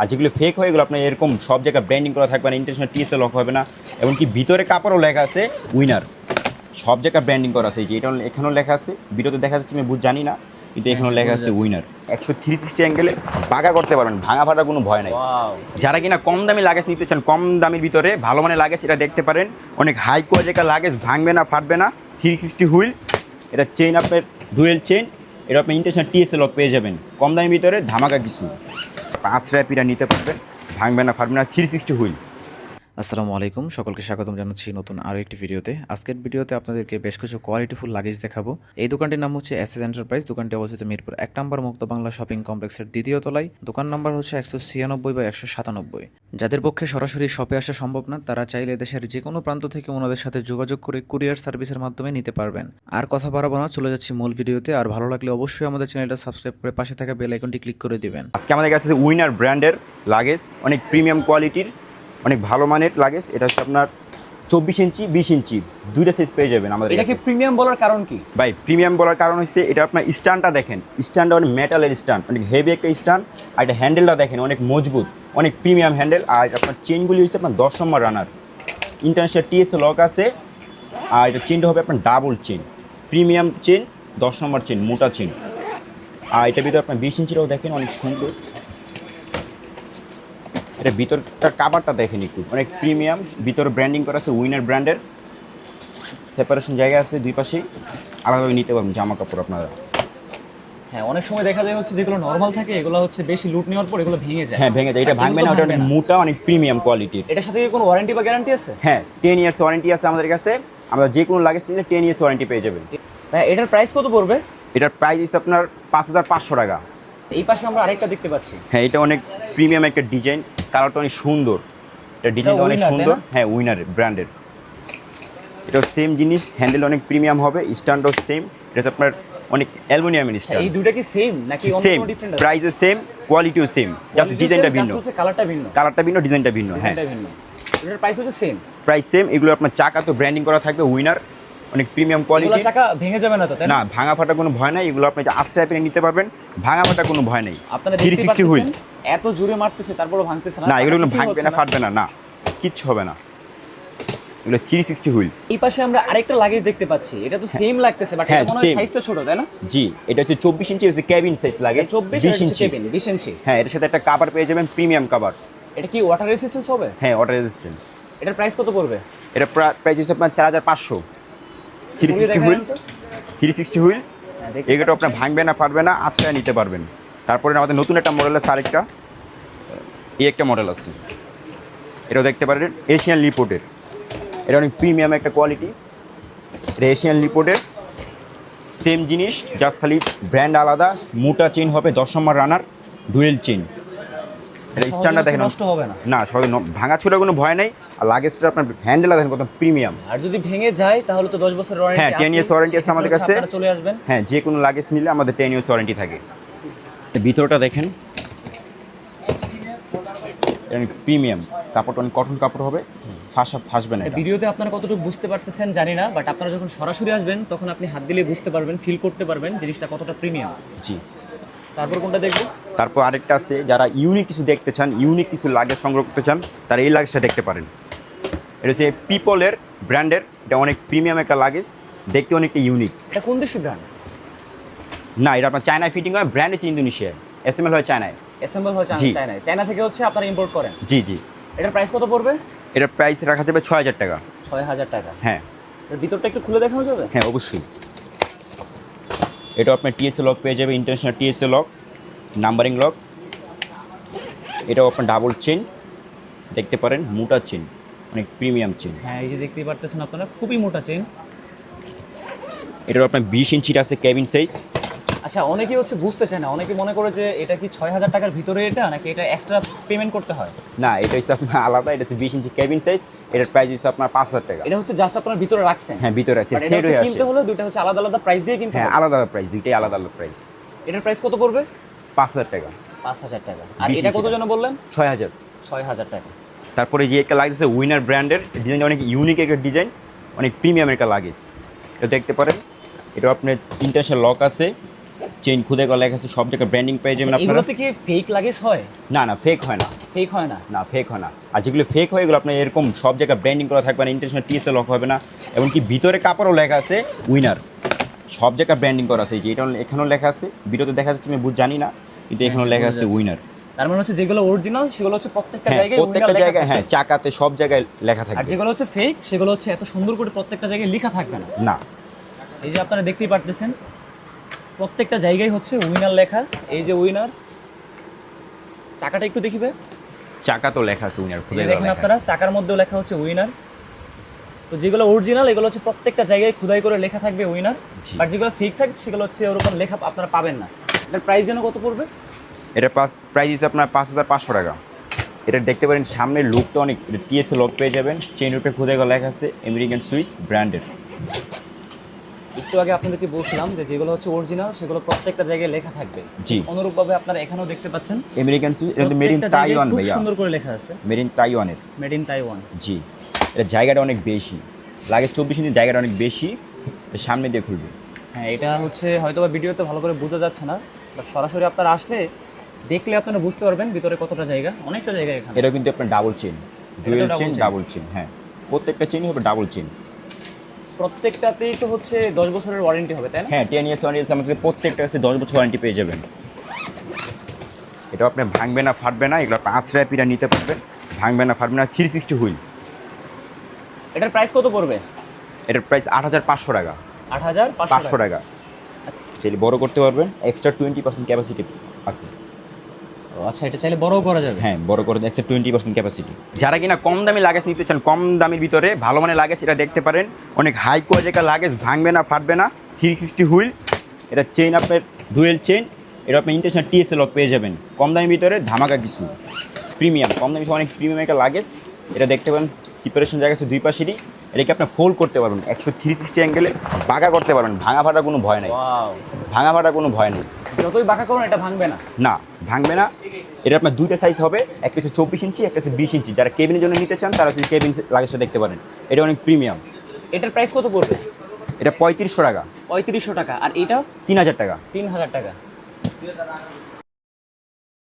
আর যেগুলো ফেক হয় এগুলো আপনার এরকম সব জায়গায় ব্র্যান্ডিং করা থাকবে না, ইন্টারন্যাশনাল টিএসএ লক হবে না, এমনকি ভিতরে কাপড়ও লেখা আছে উইনার, সব জায়গায় ব্র্যান্ডিং করা আছে। এই যে এটা এখানেও লেখা আছে, ভিডিওতে দেখা যাচ্ছে আমি জানি না, কিন্তু এখানেও লেখা আছে উইনার। 10360 অ্যাঙ্গেলে বাগা করতে পারবেন, ভাঙা ফাটার কোনো ভয় নাই। যারা কিনা কম দামি লাগেজ নিতে চান, কম দামের ভিতরে ভালো মানের লাগেজ, এটা দেখতে পারেন, অনেক হাই কোয়ালিটির লাগেজ, ভাঙবে না ফাটবে না। 360 হুইল, এটা চেইন আপনার ডুয়েল চেইন, এটা আপনি ইন্টারন্যাশনাল টিএসএ লক পেয়ে যাবেন কম দামের ভিতরে, ধামাকা কিছু। 5 র্যাপিরা নিতে পারবেন, ভাঙবে না ফাটবে না। 360 হুইল। আসসালামু আলাইকুম, সকলকে স্বাগতম জানাচ্ছি নতুন আরও একটি ভিডিওতে। আজকের ভিডিওতে আপনাদেরকে বেশ কিছু কোয়ালিটিফুল লাগেজ দেখাবো। এই দোকানটির নাম হচ্ছে এসএস এন্টারপ্রাইজ। দোকানটি অবস্থিত মিরপুর 1 নম্বর মুক্ত বাংলা শপিং কমপ্লেক্সের দ্বিতীয় তলায়। দোকান নাম্বার হচ্ছে 196 বা 197। যাদের পক্ষে সরাসরি শপে আসা সম্ভব না, তারা চাইলে দেশের যে কোনো প্রান্ত থেকে ওনাদের সাথে যোগাযোগ করে কুরিয়ার সার্ভিসের মাধ্যমে নিতে পারবেন। আর কথা বাড়াবো না, চলে যাচ্ছি মূল ভিডিওতে। আর ভালো লাগলে অবশ্যই আমাদের চ্যানেলটা সাবস্ক্রাইব করে পাশে থাকা বেল আইকনটি ক্লিক করে দিবেন। আজকে আমাদের কাছে উইনার ব্র্যান্ডের লাগেজ, অনেক প্রিমিয়াম কোয়ালিটির, অনেক ভালো মানের লাগেজ। এটা হচ্ছে আপনার 24 ইঞ্চি 20 ইঞ্চি দুইটা সাইজ পেয়ে যাবেন আমাদের এটা কি কাছে। প্রিমিয়াম বলার কারণ কি ভাই প্রিমিয়াম বলার কারণ হচ্ছে এটা আপনার স্ট্যান্ডটা দেখেন, স্ট্যান্ডটা অনেক মেটালের স্ট্যান্ড, অনেক হেভি একটা স্ট্যান্ড। আর এটা হ্যান্ডেলটা দেখেন অনেক মজবুত, অনেক প্রিমিয়াম হ্যান্ডেল। আর আপনার চেনগুলি হচ্ছে আপনার 10 নম্বর রানার, ইন্টারন্যাশনাল টিএসএ লক আছে। আর এটা চেনটা হবে আপনার ডাবল চেন, প্রিমিয়াম চেন, 10 নম্বর চেন, মোটা চেন। আর এটার ভিতরে আপনার 20 ইঞ্চিটাও দেখেন অনেক সুন্দর। এটা ভিতরটার কাভারটা দেখেন একটু, অনেক প্রিমিয়াম, ভিতরে ব্র্যান্ডিং করা আছে উইনার ব্র্যান্ডের। সেপারেশন জায়গা আছে দুই পাশেই, আলাদাভাবে নিতে পারবেন জামা কাপড় আপনারা। হ্যাঁ, অনেক সময় দেখা যায় হচ্ছে যেগুলো নরমাল থাকে এগুলো হচ্ছে বেশি লুট নেওয়ার পর এগুলো ভেঙে যায়। হ্যাঁ ভেঙে যায়, এটা ভাঙবে না, ওটা অনেক মোটা, অনেক প্রিমিয়াম কোয়ালিটির। এটার সাথে কি কোনো ওয়ারেন্টি বা গ্যারান্টি আছে? হ্যাঁ 10 ইয়ার্স ওয়ারেন্টি আছে আমাদের কাছে। আমরা যে কোনো লাগেজ নিলে 10 ইয়ার্স ওয়ারেন্টি পেয়ে যাবেন। ভাই এটার প্রাইস কত পড়বে? এটার প্রাইস হচ্ছে আপনার 5500 টাকা। এই পাশে আমরা আরেকটা দেখতে পাচ্ছি। হ্যাঁ এটা অনেক প্রিমিয়াম একটা ডিজাইন, কালারটা অনেক সুন্দর, এটা ডিজাইনটা অনেক winner, সুন্দর। তাই না? হ্যাঁ উইনার ব্র্যান্ডের, এটাও সেম জিনিস, হ্যান্ডেল অনেক প্রিমিয়াম হবে, স্ট্যান্ডও সেম। এটা হচ্ছে আপনার অনেক অ্যালুমিনিয়ামের স্ট্যান্ড। এই দুইটা কি সেম নাকি অন্য সেম কোনো ডিফারেন্ট আছে? প্রাইসও সেম, কোয়ালিটিও সেম, জাস্ট ডিজাইনটা ভিন্ন। হচ্ছে কালারটা ভিন্ন। কালারটা ভিন্ন, ডিজাইনটা ভিন্ন। হ্যাঁ ডিজাইনটা ভিন্ন। এটার প্রাইস হচ্ছে সেম। Price same. এগুলো আপনার চাকা তো ব্র্যান্ডিং করা থাকবে উইনার, অনেক প্রিমিয়াম এগুলো কোয়ালিটি। চাকা ভেঙে যাবে না তো, তাই না? না ভাঙা ফাটা কোনো ভয় নাই, এগুলো আপনি যে আশ্রয় পেয়ে নিতে পারবেন, ভাঙা ফাটা কোনো ভয় নেই। আপনারা দেখতে 360 হুইল। পাচ্ছেন এত জোরে মারতেছে তারপরও ভাঙতেছে না। না এগুলো কোনো কিছুই ভাঙবে হচ্ছে না, ফাটবে না, না কিচ্ছু হবে না, এগুলো 360 হুইল। এই পাশে আমরা আরেকটা লাগেজ দেখতে পাচ্ছি, এটা তো সেম লাগতেছে বাট হ্যাঁ, এটা মনে হয় same। সাইজটা ছোট, তাই না? জি এটা হচ্ছে 24 ইঞ্চি, হচ্ছে কেবিন সাইজ লাগে, 24 ইঞ্চি। কেবিন 20 ইঞ্চি। হ্যাঁ এটার সাথে একটা কভার পেয়ে যাবেন, প্রিমিয়াম কভার। এটা কি ওয়াটার রেজিস্ট্যান্স হবে? হ্যাঁ ওয়াটার রেজিস্ট্যান্ট। এটার প্রাইস কত পড়বে? এটা প্রাইস হচ্ছে আপনার 4500। 360 হুইল, 360 হুইল। এগুলো আপনার ভাঙবে না, পারবে না, আশ্রয় নিতে পারবেন। তারপরে আমাদের নতুন একটা মডেল আছে, আরেকটা এই একটা মডেল আছে, এটাও দেখতে পারেন, এশিয়ান লিপোর্টের। এটা অনেক প্রিমিয়াম একটা কোয়ালিটি, এটা এশিয়ান লিপোর্টের সেম জিনিস, জাস্ট খালি ব্র্যান্ড আলাদা। মোটা চেন হবে, 10 নম্বর রানার, ডুয়েল চেন। এটা স্ট্যান্ডার্ড দেখেন, নষ্ট হবে না। না সহজে ভাঙা ছোড়ার কোনো ভয় নাই। আর লাগেজটা আপনার হ্যান্ডেলটা দেখেন কত প্রিমিয়াম। আর যদি ভেঙে যায় তাহলে তো 10 বছরের ওয়ারেন্টি হ্যাঁ 10 ইয়ার্স ওয়ারেন্টি আছে আমাদের কাছে। আপনারা চলে আসবেন। হ্যাঁ যে কোনো লাগেজ নিলে আমাদের 10 ইয়ার্স ওয়ারেন্টি থাকে। ভিতরটা দেখেন প্রিমিয়াম, কাপড়টা অনেক কটন কাপড় হবে, ফাঁসবে না এটা। ভিডিওতে আপনারা কতটুকু বুঝতে পারতেছেন জানি না, বাট আপনারা যখন সরাসরি আসবেন তখন আপনি হাত দিলে বুঝতে পারবেন, ফিল করতে পারবেন জিনিসটা কতটা প্রিমিয়াম। জি তারপর কোনটা দেখবো? তারপর আরেকটা আছে, যারা ইউনিক কিছু দেখতে চান, ইউনিক কিছু লাগেজ সংগ্রহ করতে চান, তারা এই লাগেজটা দেখতে পারেন। এটা হচ্ছে পিপলের ব্র্যান্ডের, এটা অনেক প্রিমিয়াম একটা লাগেজ, দেখতে অনেকটা ইউনিক। এটা কোন দেশি ব্র্যান্ড? না এটা আপনার চায়নায় ফিটিং হয়, ব্র্যান্ড হচ্ছে ইন্দোনেশিয়ায়, এসএমএল হয় চায়নায়। অ্যাসেম্বল হয় জি। চায়নায়। চায়না থেকে হচ্ছে আপনারা ইম্পোর্ট করেন। জি জি। এটার প্রাইস কত পড়বে? এটার প্রাইস রাখা যাবে 6000 টাকা। 6000 টাকা। হ্যাঁ এর ভিতরটা একটু খুলে দেখানো যাবে? হ্যাঁ অবশ্যই। এটা আপনার টিএসএ লক পেয়ে যাবে, international TSA lock, numbering lock. এটাও আপনার ডাবল চেন, দেখতে পারেন মোটা চেন, অনেক প্রিমিয়াম চেন। হ্যাঁ এই যে দেখতেই পারতেছেন আপনারা, খুবই মোটা চেন। এটাও আপনার 20 ইঞ্চির আছে, কেবিন সাইজ। আচ্ছা, অনেকে হচ্ছে বুঝতে চায় না, অনেকে মনে করে যে এটা কি 6000 টাকার ভিতরে এটা নাকি এটা এক্সট্রা পেমেন্ট করতে হয়। না এটা হচ্ছে আপনার আলাদা, এটা হচ্ছে 20 ইঞ্চি কেবিন সাইজ। এটার প্রাইস হচ্ছে আপনার 5000 টাকা। এটা হচ্ছে জাস্ট আপনার ভিতরে রাখছেন। হ্যাঁ ভিতরে আছে, But এটা সেট হচ্ছে হয়ে আসে। কিনতে হলে দুটো হচ্ছে আলাদা আলাদা প্রাইস দিয়ে কিনতে হ্যাঁ হবে। আলাদা প্রাইস, দুইটাই আলাদা আলাদা প্রাইস। এটার প্রাইস কত পড়বে? 5000 টাকা। 5000 টাকা। আর 20 এটা কত ইঞ্চিটা। জন বললেন? 6000। 6000 টাকা। তারপরে যে একটা লাগেজ আছে উইনার ব্র্যান্ডের, ডিজাইনটা অনেক ইউনিক একটা ডিজাইন, অনেক প্রিমিয়াম একটা লাগেজ। এটা দেখতে পারেন, এটা আপনার ইন্টারন্যাশনাল লক আছে, চেইন খুদে করা লেখা আছে, সব জায়গায় ব্র্যান্ডিং পেয়ে যাবেন আপনারা। এগুলোতে কি ফেক লাগেজ হয়? না না, ফেক হয় না, ফেক হয় না। না ফেক হয় না। আর যেগুলো ফেক হয় এগুলো আপনার এরকম সব জায়গায় ব্র্যান্ডিং করা থাকবে না, ইন্টারন্যাশনাল টিএসএ লক হবে না, এমনকি ভিতরে কাপড়ও লেখা আছে উইনার, সব জায়গায় ব্র্যান্ডিং করা আছে। এই যে এটা এখানেও লেখা আছে, ভিডিওতে দেখা যাচ্ছে আমি জানি না, কিন্তু এখানেও লেখা আছে উইনার। তার মানে হচ্ছে যেগুলো অরিজিনাল সেগুলো হচ্ছে প্রত্যেকটা হ্যাঁ, জায়গায় প্রত্যেকটা winner লেখা জায়গায়, হ্যাঁ, থাকবে। চাকাতে সব জায়গায় লেখা আর থাকবে। যেগুলো হচ্ছে ফেক সেগুলো হচ্ছে এত সুন্দর করে প্রত্যেকটা জায়গায় লেখা থাকবে না। না, এই যে আপনারা দেখতেই পারতেছেন প্রত্যেকটা জায়গায় হচ্ছে উইনার লেখা। এই যে উইনার, চাকাটা একটু দেখিবে, চাকা তো লেখা আছে উইনার, খুদে এই দেখেন আপনারা চাকার মধ্যেও লেখা হচ্ছে উইনার। তো যেগুলো অরিজিনাল এগুলো হচ্ছে প্রত্যেকটা জায়গায় খোদাই করে লেখা থাকবে উইনার। জি। আর যেগুলো ফেক থাকবে সেগুলো হচ্ছে ওরকম লেখা আপনারা পাবেন না। এটার প্রাইস যেন কত পড়বে? এটা প্রাইস হিসেবে আপনার 5,500 টাকা। এটা দেখতে পারেন সামনের লুকটা অনেক, এটা টিএসএ লক পেয়ে যাবেন, চেইন রূপে খুদে করা লেখা আছে আমেরিকান সুইস ব্র্যান্ডের। একটু আগে আপনাদেরকে বলছিলাম যে যেগুলো হচ্ছে অরিজিনাল সেগুলো প্রত্যেকটা জায়গায় লেখা থাকবে। জি। অনুরূপভাবে আপনারা এখানেও দেখতে পাচ্ছেন আমেরিকান সুইস, এটা মেড ইন প্রত্যেকটা জায়গায় তাইওয়ান খুব ভাইয়া, সুন্দর করে লেখা আছে মেড ইন তাইওয়ানের। Made in Taiwan. জি, এটা জায়গাটা অনেক বেশি, লাগেজ 24 ইঞ্চি, জায়গাটা অনেক বেশি, এটা সামনে দিয়ে খুলবে। হ্যাঁ, এটা হচ্ছে হয়তো বা ভিডিওতে ভালো করে বোঝা যাচ্ছে না, বাট সরাসরি আপনারা আসলে দেখলে আপনারা বুঝতে পারবেন ভিতরে কতটা জায়গা, অনেকটা জায়গা এখানে। এটা কিন্তু আপনার double chain, dual double chain, chain। Double chain, হ্যাঁ, প্রত্যেকটা চেনই হবে ডাবল চেন। প্রত্যেকটাতেই তো হচ্ছে 10 বছরের ওয়ারেন্টি হবে, তাই না? হ্যাঁ, 10 ইয়ার্স ওয়ারেন্টি আমাদের প্রত্যেকটা আছে, 10 বছর ওয়ারেন্টি পেয়ে যাবেন। এটা আপনি ভাঙবে না, ফাটবে না, এগুলো আপনি আশ্রয় পিরা নিতে পারবেন, ভাঙবে না, ফাটবে না। 360 হুইল। এটার প্রাইস কত পড়বে? এটার প্রাইস 8,500 টাকা, 8,500 টাকা। চাইলে বড় করতে পারবেন, এক্সট্রা 20% ক্যাপাসিটি আছে। ও আচ্ছা, এটা চাইলে বড়ও করা যাবে। হ্যাঁ, বড় করে এক্সট্রা 20% ক্যাপাসিটি। যারা কিনা কম দামি লাগেজ নিতে চান, কম দামের ভিতরে ভালো মানের লাগেজ, এটা দেখতে পারেন, অনেক হাই কোয়ালিটির লাগেজ, ভাঙবে না, ফাটবে না, 360 হুইল। এটা চেইন আপনার ডুয়েল চেইন, এটা আপনি ইন্টারন্যাশনাল টিএসএ লক পেয়ে যাবেন। কম দামের ভিতরে ধামাকা কিছু প্রিমিয়াম, কম দামি অনেক প্রিমিয়াম একটা লাগেজ। এটা দেখতে পারেন সিপারেশন জায়গা আছে দুই পাশেরই, এটাকে আপনি ফোল্ড করতে পারবেন 160 অ্যাঙ্গেলে, বাঁকা করতে পারবেন, ভাঙা ফাটার কোনো ভয় নাই, ওয়াও, ভাঙা ফাটার কোনো ভয় নেই। যতই বাঁকা করুন এটা ভাঙবে না। না, ভাঙবে না। এটা আপনার দুইটা সাইজ হবে, একটা হচ্ছে 24 ইঞ্চি, একটা হচ্ছে 20 ইঞ্চি। যারা কেবিনের জন্য নিতে চান তারা হচ্ছে কেবিন লাগেজটা দেখতে পারেন, এটা অনেক প্রিমিয়াম। এটার প্রাইস কত পড়বে? এটা 3500 টাকা। 3500 টাকা। আর এটা 3000 টাকা। 3000 টাকা।